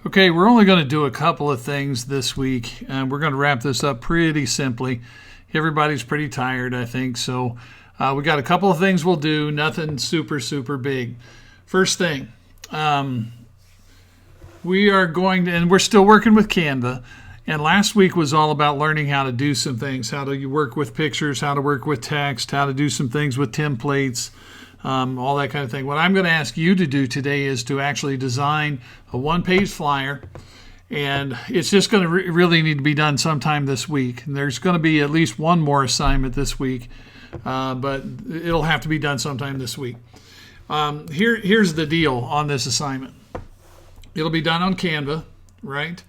Okay, we're only going to do a couple of things this week, and we're going to wrap this up pretty simply. Everybody's pretty tired, I think, so we got a couple of things we'll do, nothing super, super big. First thing, we are going to, and we're still working with Canva, and last week was all about learning how to do some things, how to work with pictures, how to work with text, how to do some things with templates, all that kind of thing. What I'm going to ask you to do today is to actually design a one-page flyer, and it's just going to really need to be done sometime this week. And there's going to be at least one more assignment this week, but it'll have to be done sometime this week. Here's the deal on this assignment. It'll be done on Canva, right?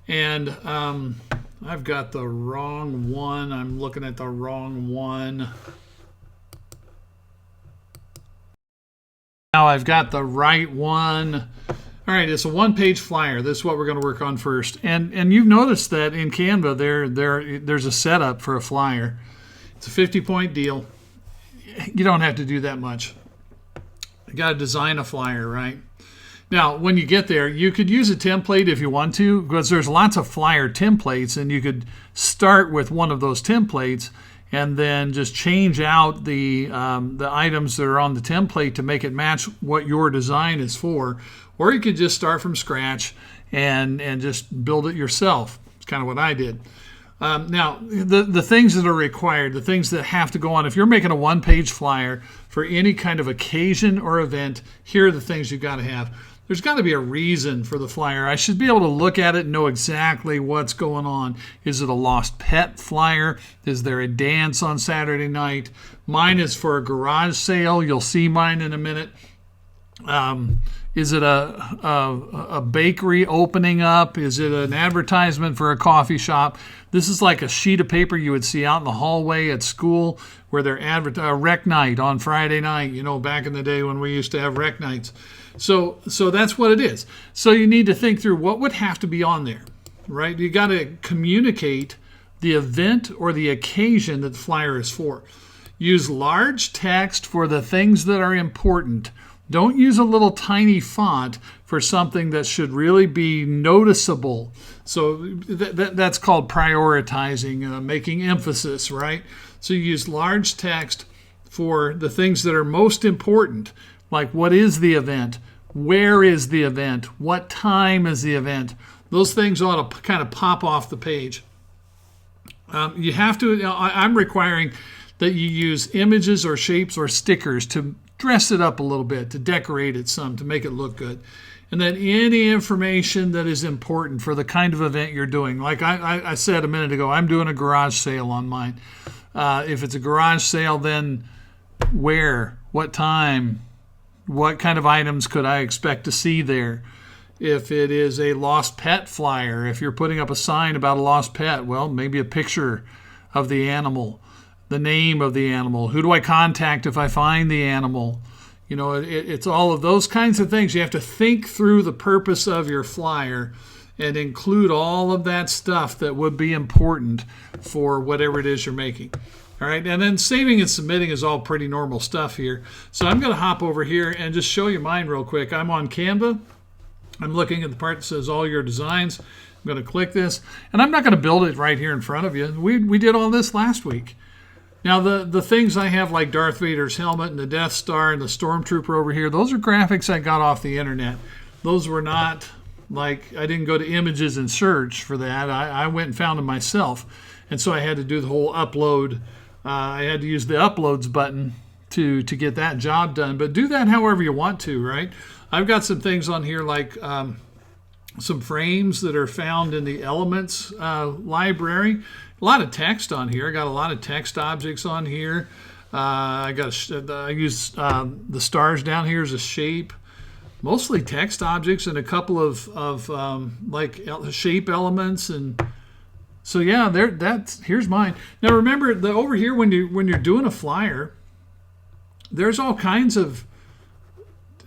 And I've got the wrong one. I'm looking at the wrong one. Now I've got the right one. All right, it's a one-page flyer. This is what we're going to work on first. And you've noticed that in Canva there's a setup for a flyer. It's a 50-point deal. You don't have to do that much. You got to design a flyer, right? Now, when you get there, you could use a template if you want to, because there's lots of flyer templates, and you could start with one of those templates and then just change out the items that are on the template to make it match what your design is for. Or you could just start from scratch and just build it yourself. It's kind of what I did. Now, the things that are required, the things that have to go on, if you're making a one-page flyer for any kind of occasion or event, here are the things you've got to have. There's got to be a reason for the flyer. I should be able to look at it and know exactly what's going on. Is it a lost pet flyer? Is there a dance on Saturday night? Mine is for a garage sale. You'll see mine in a minute. Is it a bakery opening up? Is it an advertisement for a coffee shop? This is like a sheet of paper you would see out in the hallway at school where they're rec night on Friday night, back in the day when we used to have rec nights. So that's what it is. So you need to think through what would have to be on there, right? You got to communicate the event or the occasion that the flyer is for. Use large text for the things that are important. Don't use a little tiny font for something that should really be noticeable. So that's called prioritizing, making emphasis, right? So you use large text for the things that are most important, like what is the event? Where is the event? What time is the event? Those things ought to kind of pop off the page. You have to, I'm requiring that you use images or shapes or stickers to dress it up a little bit, to decorate it some, to make it look good. And then any information that is important for the kind of event you're doing. Like I said a minute ago, I'm doing a garage sale on mine. If it's a garage sale, then where, what time, what kind of items could I expect to see there? If it is a lost pet flyer, if you're putting up a sign about a lost pet, well, maybe a picture of the animal, the name of the animal, who do I contact if I find the animal? It's all of those kinds of things. You have to think through the purpose of your flyer and include all of that stuff that would be important for whatever it is you're making. All right, and then saving and submitting is all pretty normal stuff here. So I'm going to hop over here and just show you mine real quick. I'm on Canva. I'm looking at the part that says all your designs. I'm going to click this, and I'm not going to build it right here in front of you. We did all this last week. Now, the things I have, like Darth Vader's helmet and the Death Star and the Stormtrooper over here, those are graphics I got off the internet. Those were not, I didn't go to images and search for that. I went and found them myself. And so I had to do the whole upload. I had to use the uploads button to get that job done. But do that however you want to, right? I've got some things on here like some frames that are found in the Elements library. A lot of text on here. I got a lot of text objects on here. I use the stars down here as a shape. Mostly text objects and a couple of shape elements. And so yeah, here's mine. Now remember, over here when you're doing a flyer, there's all kinds of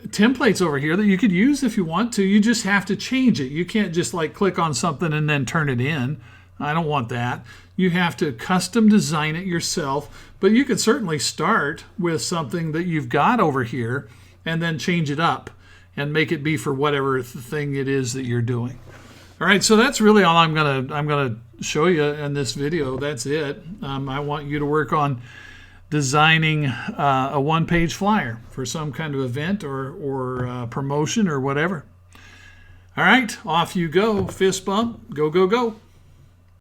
templates over here that you could use if you want to. You just have to change it. You can't just click on something and then turn it in. I don't want that. You have to custom design it yourself, but you could certainly start with something that you've got over here and then change it up and make it be for whatever thing it is that you're doing. All right, so that's really all I'm gonna show you in this video. That's it. I want you to work on designing a one-page flyer for some kind of event or promotion or whatever. All right, off you go. Fist bump. Go, go, go.